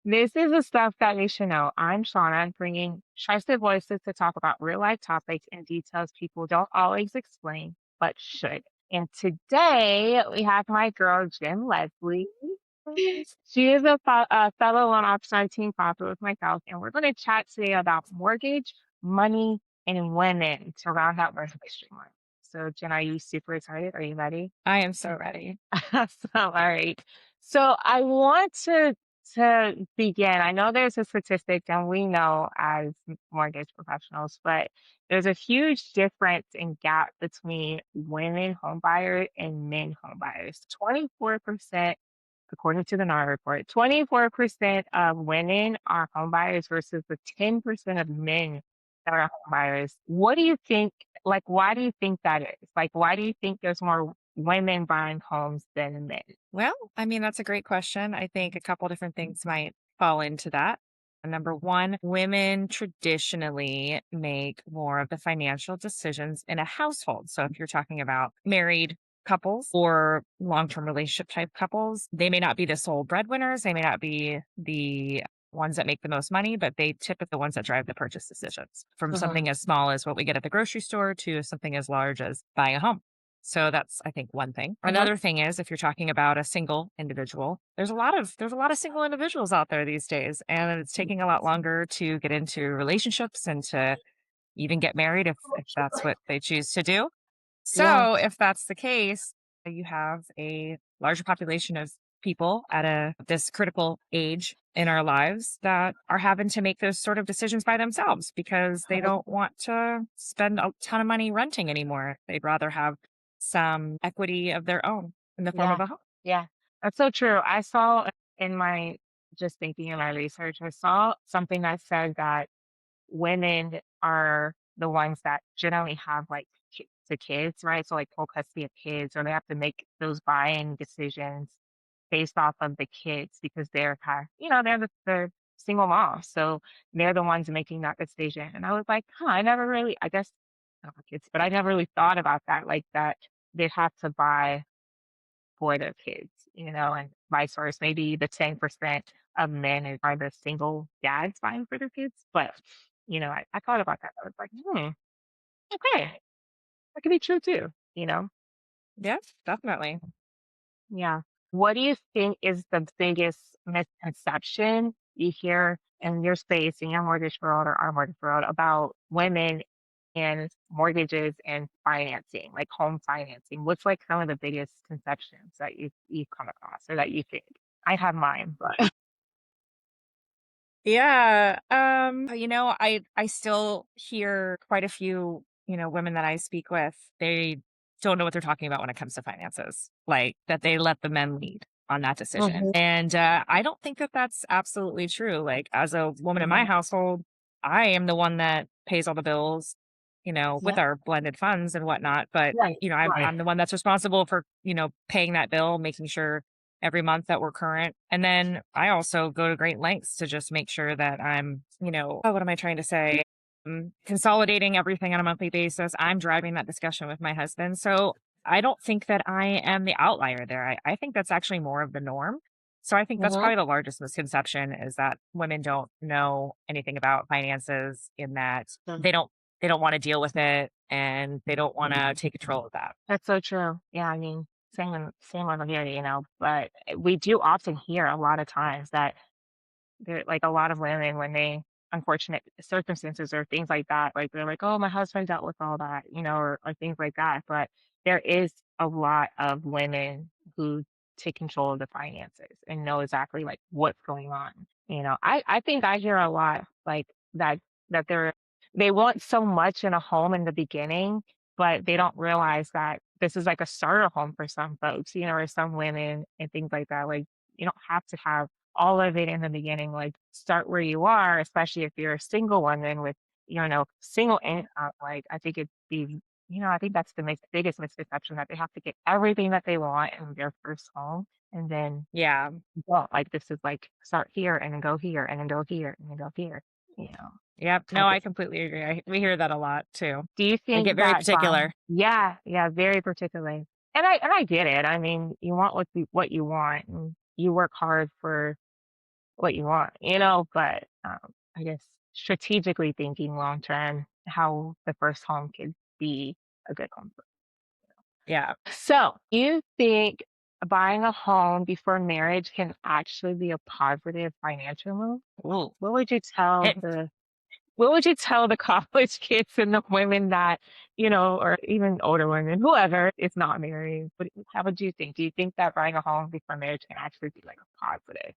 This is the stuff that you should know. I'm Shauna, bringing trusted voices to talk about real life topics and details people don't always explain, but should. And today we have my girl, Jenn Leslie. She is a fellow loan officer on Team Proffitt with myself, and we're going to chat today about mortgage, money, and women to round out Marriage History Month. So, Jen, are you super excited? Are you ready? I am so ready. So, all right. So I want to begin. I know there's a statistic, and we know as mortgage professionals, but there's a huge difference in gap between women home buyers and men home buyers. 24%, according to the NAR report, 24% of women are home buyers versus the 10% of men that are home buyers. What do you think? Like, why do you think that is? Like, why do you think there's more women buying homes than men? Well, I mean, that's a great question. I think a couple different things might fall into that. Number one, women traditionally make more of the financial decisions in a household. So if you're talking about married couples or long-term relationship type couples, they may not be the sole breadwinners. They may not be the ones that make the most money, but they typically the ones that drive the purchase decisions from Mhm. something as small as what we get at the grocery store to something as large as buying a home. So that's, I think, one thing. Mhm. Another thing is if you're talking about a single individual, there's a lot of single individuals out there these days, and it's taking a lot longer to get into relationships and to even get married if that's what they choose to do. Yeah. So if that's the case, you have a larger population of people at this critical age in our lives that are having to make those sort of decisions by themselves because they don't want to spend a ton of money renting anymore. They'd rather have some equity of their own in the form Yeah. of a home. Yeah. That's so true. I saw in my just thinking in my research, I saw something that said that women are the ones that generally have like the kids, right? So like full custody of kids, or they have to make those buying decisions based off of the kids because they're kind of, they're the single moms. So they're the ones making that decision. And I was like, huh, I never really, I guess not my kids, but I never really thought about that, like that they have to buy for their kids, and vice versa. Maybe the 10% of men are the single dads buying for their kids. But, I thought about that. I was like, okay, that could be true too, you know? Yes, definitely. Yeah. What do you think is the biggest misconception you hear in your space, in your mortgage world or our mortgage world about women and mortgages and financing, like home financing? What's like some of the biggest conceptions that you come across or that you think? I have mine, but Yeah. I still hear quite a few, women that I speak with, they don't know what they're talking about when it comes to finances, like that they let the men lead on that decision. Mhm, And I don't think that that's absolutely true. Like as a woman in my mhm. household, I am the one that pays all the bills, with Yeah, our blended funds and whatnot. But, right, I'm right. I'm the one that's responsible for, paying that bill, making sure every month that we're current. And then I also go to great lengths to just make sure that I'm, what am I trying to say? Consolidating everything on a monthly basis. I'm driving that discussion with my husband. So I don't think that I am the outlier there. I think that's actually more of the norm. So I think that's Mhm, probably the largest misconception is that women don't know anything about finances in that mm. they don't want to deal with it and they don't want to take control of that. That's so true. Yeah, I mean, same over here, but we do often hear a lot of times that there like a lot of women when they unfortunate circumstances or things like that, like they're like, "Oh, my husband dealt with all that," or things like that. But there is a lot of women who take control of the finances and know exactly like what's going on. I think I hear a lot like that they want so much in a home in the beginning, but they don't realize that this is like a starter home for some folks, or some women and things like that. Like you don't have to have all of it in the beginning, like start where you are, especially if you're a single woman with, single income. Like I think it'd be, I think that's the biggest misconception that they have to get everything that they want in their first home. And then, Yeah. well, like this is like start here and then go here and then go here and then go here, you know. Yep. I No, I think, completely agree. We hear that a lot too. do you They get think very that particular. yeah, yeah, very particularly. And I get it. I mean, you want what you want and you work hard for what you want, but I guess strategically thinking long term, how the first home could be a good home. Yeah. So, you think buying a home before marriage can actually be a positive financial move? Ooh. What would you tell It, the what would you tell the college kids and the women that, or even older women, whoever is not married? How would you think? Do you think that buying a home before marriage can actually be like a positive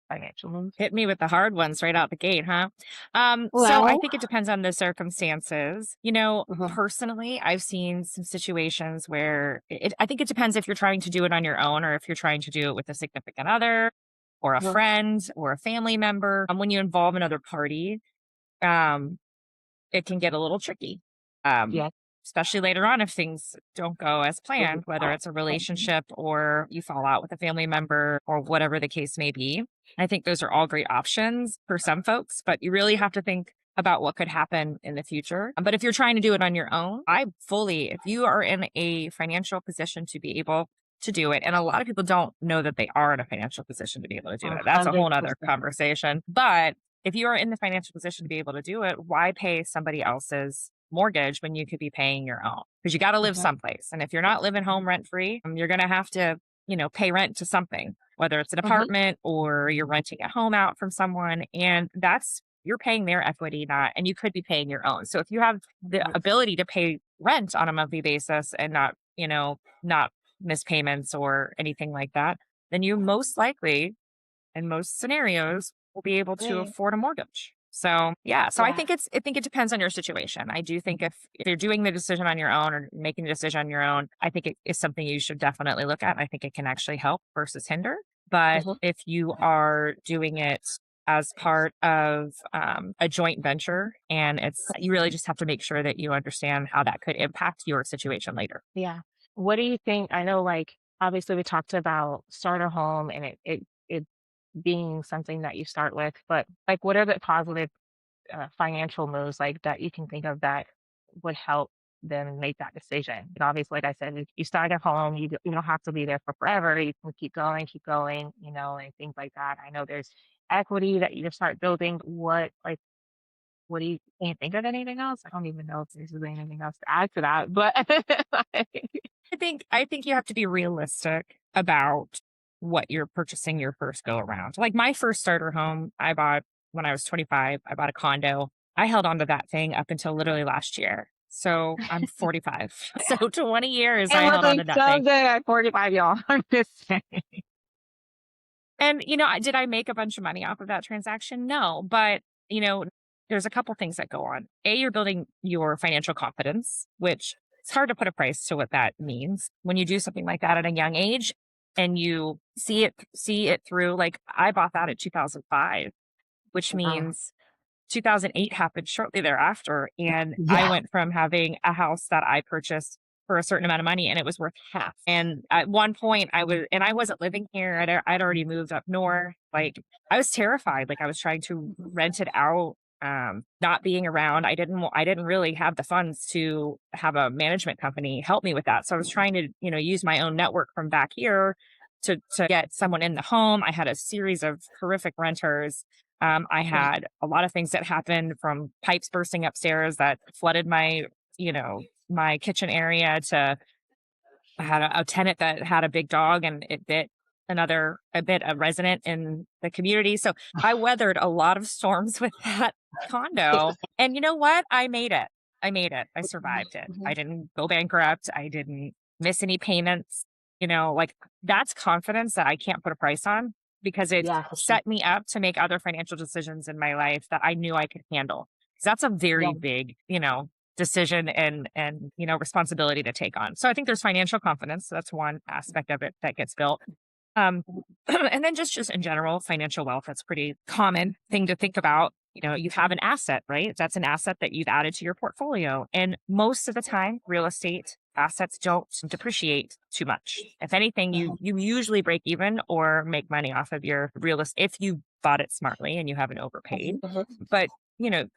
financial move? Hit me with the hard ones right out the gate, huh? So I Well, think it depends on the circumstances. uh-huh, Personally, I've seen some situations where I think it depends if you're trying to do it on your own or if you're trying to do it with a significant other or a uh-huh, friend or a family member. When you involve another party, um, it can get a little tricky, um, yeah. especially later on if things don't go as Mhm, planned, whether it's a relationship or you fall out with a family member or whatever the case may be. I think those are all great options for some folks, but you really have to think about what could happen in the future. But if you're trying to do it on your own, if you are in a financial position to be able to do it, and a lot of people don't know that they are in a financial position to be able to do it. That's a whole nother 100%. conversation. But if you are in the financial position to be able to do it, why pay somebody else's mortgage when you could be paying your own? Because you got to live Mhm, someplace. And if you're not living home rent free, you're going to have to, pay rent to something, whether it's an mhm, apartment or you're renting a home out from someone. And you're paying their equity, not, and you could be paying your own. So if you have the mhm, ability to pay rent on a monthly basis and not miss payments or anything like that, then you most likely in most scenarios will be able to yeah, afford a mortgage. So yeah, so yeah, I think it depends on your situation. I do think if you're doing the decision on your own or making a decision on your own, I think it is something you should definitely look at. I think it can actually help versus hinder. But mhm, if you are doing it as part of a joint venture, and you really just have to make sure that you understand how that could impact your situation later. yeah. What do you think? I know, like, obviously we talked about starter home and it being something that you start with, but like, what are the positive financial moves like that you can think of that would help them make that decision? And obviously, like I said, if you start at home, you don't have to be there for forever. You can keep going, and things like that. I know there's equity that you just start building. What do you can you think of anything else? I don't even know if there's really anything else to add to that, but I think you have to be realistic about what you're purchasing your first go around. Like my first starter home, I bought when I was 25. I bought a condo. I held on to that thing up until literally last year. So I'm 45. So 20 years it I was held on to like that so thing. good at 45, y'all. I'm just saying. And, did I make a bunch of money off of that transaction? No. But, there's a couple things that go on. You're building your financial confidence, which it's hard to put a price to what that means. When you do something like that at a young age and you see it through, like I bought that at 2005, which Wow. means 2008 happened shortly thereafter, and I Yeah. went from having a house that I purchased for a certain amount of money, and it was worth half. And at one point, I wasn't living here. I'd already moved up north. Like I was terrified. Like I was trying to rent it out. Not being around, I didn't really have the funds to have a management company help me with that. So I was trying to, use my own network from back here to get someone in the home. I had a series of horrific renters. I had a lot of things that happened from pipes bursting upstairs that flooded my kitchen area to I had a tenant that had a big dog and it bit a resident in the community. So I weathered a lot of storms with that condo. And you know what? I made it. I made it. I survived it. I Mhm. didn't go bankrupt. I didn't miss any payments. Like that's confidence that I can't put a price on because it Yeah, for sure. set me up to make other financial decisions in my life that I knew I could handle. 'Cause that's a Yeah. very big, decision and responsibility to take on. So I think there's financial confidence. So that's one aspect of it that gets built. Um, and then just in general, financial wealth, that's pretty common thing to think about. You have an asset, right? That's an asset that you've added to your portfolio. And most of the time, real estate assets don't depreciate too much. If anything, Mhm, you usually break even or make money off of your real estate if you bought it smartly and you haven't overpaid. mhm, But,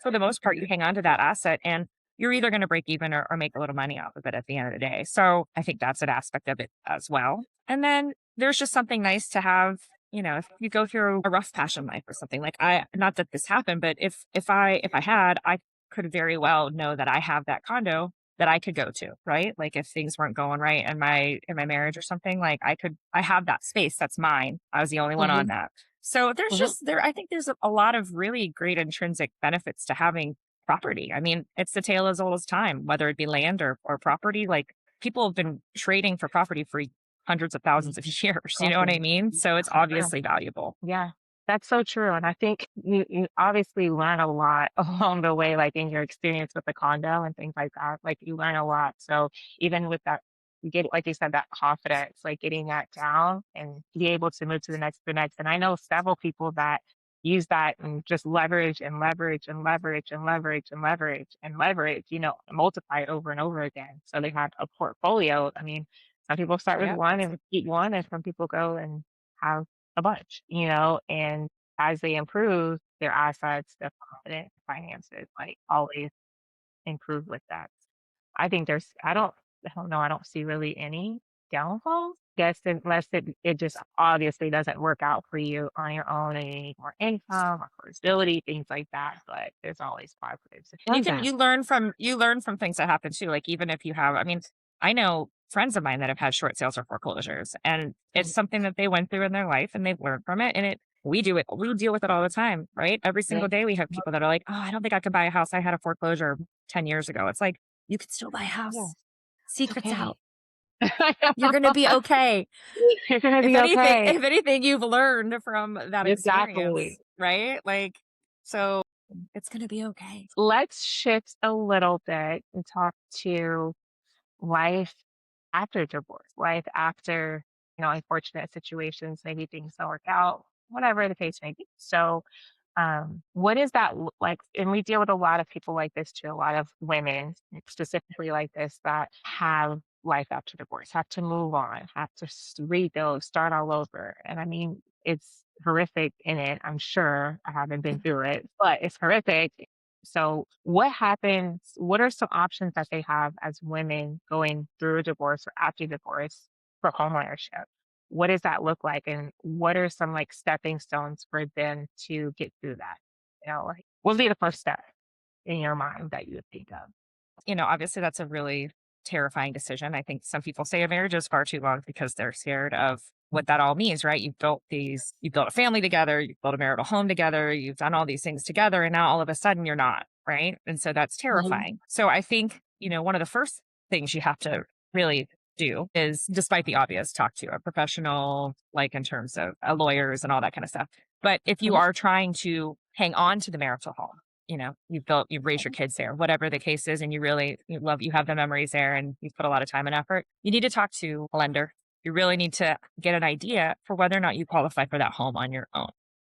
for the most part, you hang on to that asset and you're either going to break even or make a little money off of it at the end of the day. So I think that's an aspect of it as well. And then there's just something nice to have. if you go through a rough patch in life or something, like not that this happened, but if I had, I could very well know that I have that condo that I could go to, right? Like if things weren't going right in my marriage or something, like I have that space that's mine. I was the only one on Mhm, that. So mhm, I think there's a lot of really great intrinsic benefits to having property. I mean, it's the tale as old as time, whether it be land or property. Like people have been trading for property for hundreds of mhm. thousands of years. You know what I Definitely. mean? Yeah, So it's for sure. obviously valuable. Yeah, that's so true, and I think you obviously learn a lot along the way, like, in your experience with the condo and things like that, like, you learn a lot, so even with that, you get, like you said, that confidence, like, getting that down and be able to move to the next, and I know several people that use that and just leverage and leverage and leverage and leverage and leverage and leverage, multiply it over and over again, so they have a portfolio. I mean, some people start with Yep. one and keep one, and some people go and have a bunch, and as they improve their assets, their confidence, finances, like always improve with that. I think I don't know, I don't see really any downfalls. Guess unless it just obviously doesn't work out for you on your own and you need more income or for stability, things like that. But there's always positives. And Love that. you learn from things that happen too. Like even if you have, I mean, I know friends of mine that have had short sales or foreclosures, and it's Mhm. something that they went through in their life and they've learned from it. And we deal with it all the time, right? Every Yeah. single day we have people that are like, oh, I don't think I could buy a house. I had a foreclosure 10 years ago. It's like, you could still buy a Yeah. house. It's Secrets okay. out. You're gonna be okay. You're gonna be okay. If anything, you've learned from that experience, Exactly. right? Like, so it's gonna be okay. Let's shift a little bit and talk to life after divorce, life after, unfortunate situations, maybe things don't work out, whatever the case may be. So, what does that look like? And we deal with a lot of people like this too, a lot of women specifically like this that have life after divorce, have to move on, have to rebuild, start all over. And I mean, it's horrific in it. I'm sure I haven't been through it, but it's horrific. So, what happens? What are some options that they have as women going through a divorce or after divorce for homeownership? What does that look like? And what are some like stepping stones for them to get through that? Like what would be the first step in your mind that you would think of? Obviously that's a really terrifying decision. I think some people say a marriage is far too long because they're scared of what that all means, right? You've built a family together, you've built a marital home together, you've done all these things together, and now all of a sudden you're not, right? And so that's Mhm, terrifying. So I think, one of the first things you have to really do is, despite the obvious, talk to a professional, like in terms of lawyers and all that kind of stuff. But if you mhm, are trying to hang on to the marital home, you've raised your kids there, whatever the case is, and you have the memories there and you've put a lot of time and effort, you need to talk to a lender. You really need to get an idea for whether or not you qualify for that home on your own.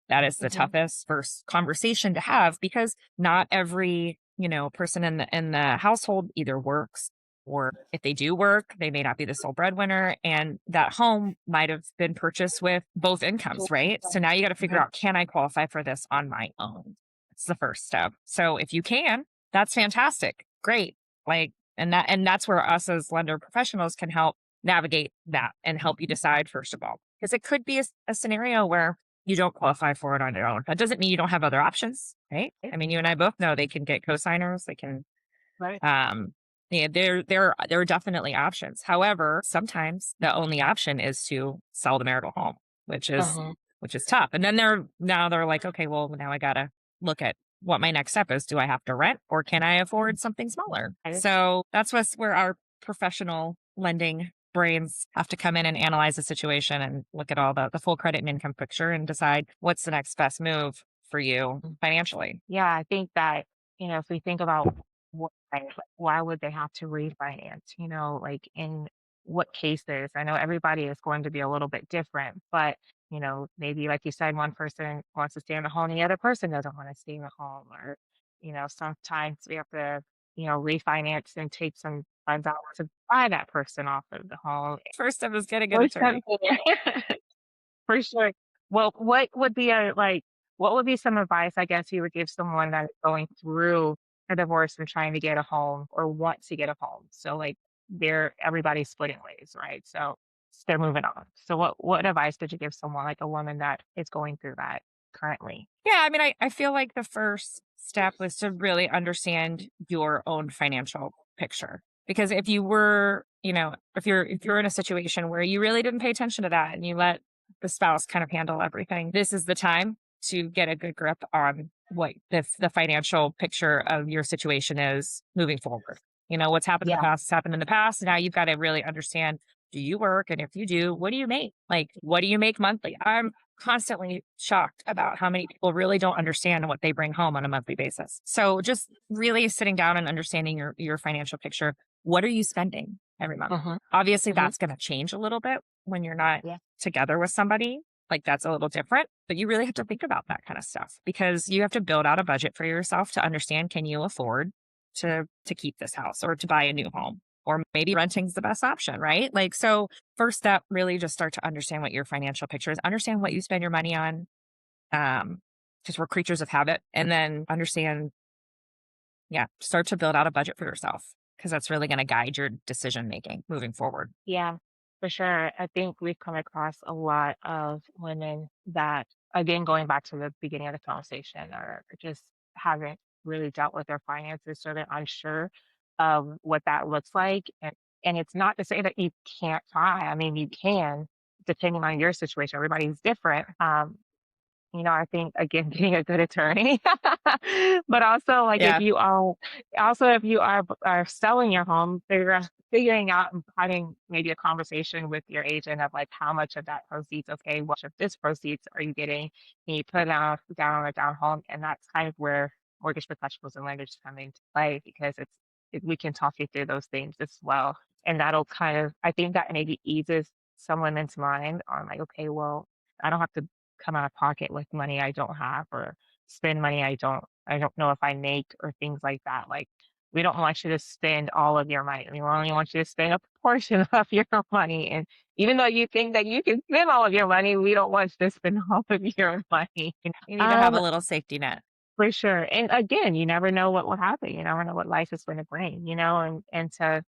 That is the mhm, toughest first conversation to have because not every, person in the household either works, or if they do work, they may not be the sole breadwinner. And that home might have been purchased with both incomes, right? So now you got to figure mhm, out, can I qualify for this on my own? It's the first step. So if you can, that's fantastic. Great. And that's where us as lender professionals can help navigate that and help you decide, first of all, because it could be a scenario where you don't qualify for it on your own. That doesn't mean you don't have other options, right? I mean, you and I both know they can get cosigners. They can, right. um, yeah, there are definitely options. However, sometimes the only option is to sell the marital home, which is Uh-huh. which is tough. And then they're like, okay, well, now I gotta look at what my next step is. Do I have to rent or can I afford something smaller? Right. So that's where our professional lending brains have to come in and analyze the situation and look at all the full credit and income picture and decide what's the next best move for you financially. Yeah, I think that, if we think about why would they have to refinance, like in what cases? I know everybody is going to be a little bit different, but, maybe like you said, one person wants to stay in the home, the other person doesn't want to stay in the home. Or, sometimes we have to, refinance and take some funds out to buy that person off of the home. First step is get a good Or attorney. something. For sure. Well, what would be some advice, I guess, you would give someone that is going through a divorce and trying to get a home or want to get a home? So, like, everybody's splitting ways, right? So, they're moving on. So what advice did you give someone like a woman that is going through that currently? Yeah, I mean, I feel like the first step was to really understand your own financial picture. Because if you were, if you're in a situation where you really didn't pay attention to that and you let the spouse kind of handle everything, this is the time to get a good grip on what the financial picture of your situation is moving forward. What's happened in the Yeah. past has happened in the past. Now you've got to really understand, do you work? And if you do, what do you make? Like, what do you make monthly? I'm constantly shocked about how many people really don't understand what they bring home on a monthly basis. So just really sitting down and understanding your financial picture. What are you spending every month? Mhm. Obviously Mhm. that's going to change a little bit when you're not Yeah. together with somebody. Like that's a little different, but you really have to think about that kind of stuff because you have to build out a budget for yourself to understand, can you afford to keep this house or to buy a new home? Or maybe renting's the best option, right? Like so first step, really just start to understand what your financial picture is, understand what you spend your money on, because we're creatures of habit, and then understand, yeah, start to build out a budget for yourself because that's really going to guide your decision making moving forward. Yeah, for sure. I think we've come across a lot of women that, again, going back to the beginning of the conversation, are just haven't really dealt with their finances, so they're unsure of what that looks like. And it's not to say that you can't try. I mean, you can, depending on your situation. Everybody's different. I think again, getting a good attorney, but also like Yeah, if you are selling your home, figuring out and having maybe a conversation with your agent of like how much of that proceeds, okay, what of this proceeds are you getting? Can you put down on a down home? And that's kind of where mortgage professionals and lenders come into play because we can talk you through those things as well. And that'll kind of I think that maybe eases someone into mind on like, okay, well, I don't have to come out of pocket with money I don't have or spend money I don't know if I make or things like that. Like we don't want you to spend all of your money. We only want you to spend a portion of your money. And even though you think that you can spend all of your money, we don't want you to spend all of your money. you need to have Um, a little safety net. for sure. And again, you never know what will happen. You never know what life is going to bring, and to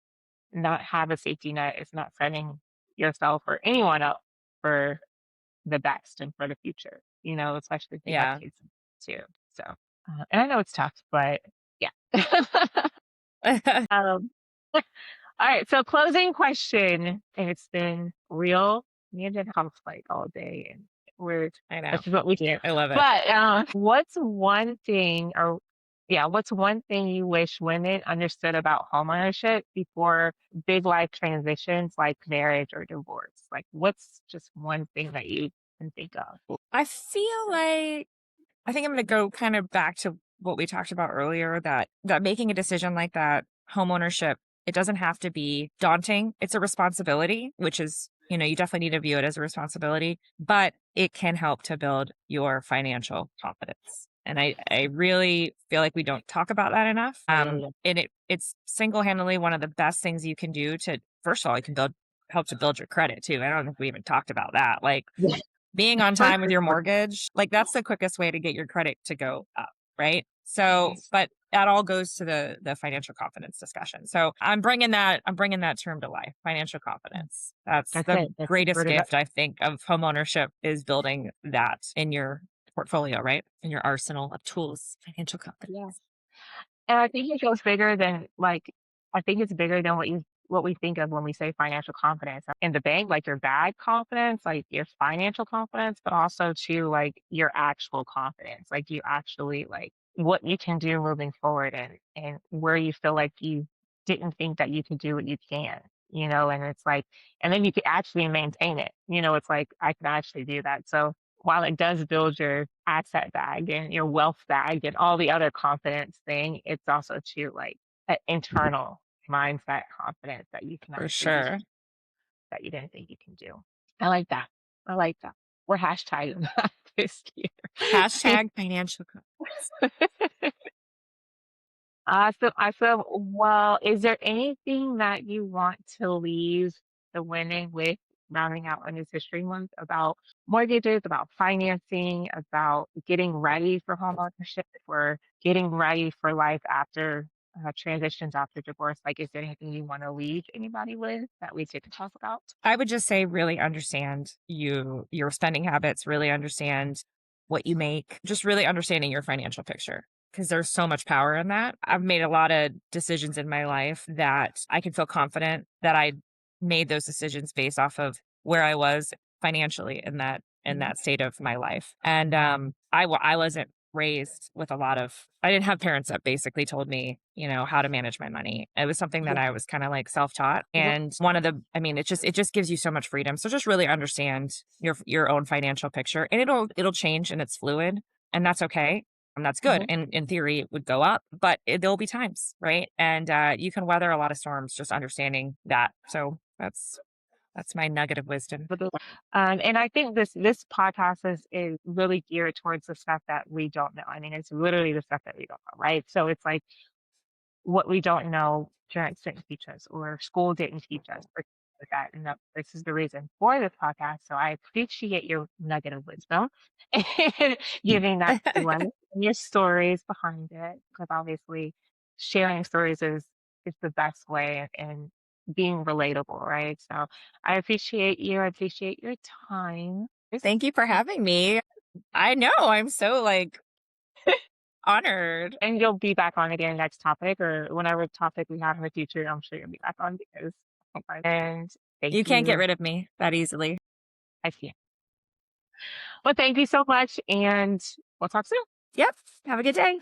not have a safety net is not setting yourself or anyone up for the best and for the future, especially if they have Yeah. kids too. So, and I know it's tough, but yeah. um, all right. So, closing question, and it's been real. Me and Jen conflict all day, and we're I know. this is what we do. I love it. But what's one thing you wish women understood about homeownership before big life transitions like marriage or divorce? Like, what's just one thing that you can think of? I feel like I think I'm gonna go kind of back to what we talked about earlier, that making a decision like that, homeownership, it doesn't have to be daunting. It's a responsibility, which is, you definitely need to view it as a responsibility, but it can help to build your financial confidence. And I really feel like we don't talk about that enough. Absolutely. And it's single-handedly one of the best things you can do to, first of all, it can help to build your credit too. I don't think we even talked about that. Like Yeah. being on For time with your sure. mortgage, like, that's the quickest way to get your credit to go up, right? So, Yes. but that all goes to the financial confidence discussion. So, I'm bringing that term to life, financial confidence. That's That's the it. That's greatest word it up. gift I think of homeownership is building that in your portfolio, right? In your arsenal of tools, financial confidence. Yeah. And I think it goes bigger than like I think it's bigger than what we think of when we say financial confidence. In the bank, like your bag confidence, like your financial confidence, but also to like your actual confidence. Like you actually like what you can do moving forward and where you feel like you didn't think that you could do what you can, and it's like and then you can actually maintain it. It's like I can actually do that. So while it does build your asset bag and your wealth bag and all the other confidence thing, it's also to like an internal mindset confidence that you can For actually do sure. something that you didn't think you can do. I like that. I like that. We're hashtagging that this year. Hashtag financial confidence. Awesome. Awesome. Well, is there anything that you want to leave the women with rounding out on this history month about mortgages, about financing, about getting ready for home ownership, or getting ready for life after? transitions after divorce? Like, is there anything you want to leave anybody with that we didn't talk about? I would just say really understand your spending habits, really understand what you make, just really understanding your financial picture because there's so much power in that. I've made a lot of decisions in my life that I can feel confident that I made those decisions based off of where I was financially in Mhm. that state of my life. And I wasn't raised with a lot of I didn't have parents that basically told me, how to manage my money. It was something that Yeah. I was kind of like self-taught. Mhm. And one of the I mean, it just gives you so much freedom. So just really understand your own financial picture and it'll change and it's fluid and that's okay. And that's good. Mhm. And in theory, it would go up, but there'll be times, right? And you can weather a lot of storms just understanding that. So that's my nugget of wisdom. But and I think this podcast is really geared towards the stuff that we don't know. I mean, it's literally the stuff that we don't know, right? So it's like what we don't know, parents didn't teach us or school didn't teach us or things like that. And that this is the reason for this podcast. So I appreciate your nugget of wisdom and giving that to us and your stories behind it. Because obviously sharing stories is the best way and being relatable, right? So I appreciate you. I appreciate your time. Thank you for having me. I know. I'm so like honored. And you'll be back on again next topic or whenever topic we have in the future, I'm sure you'll be back on because and thank You can't get you. rid of me that easily. I see. Well, thank you so much and we'll talk soon. Yep. Have a good day.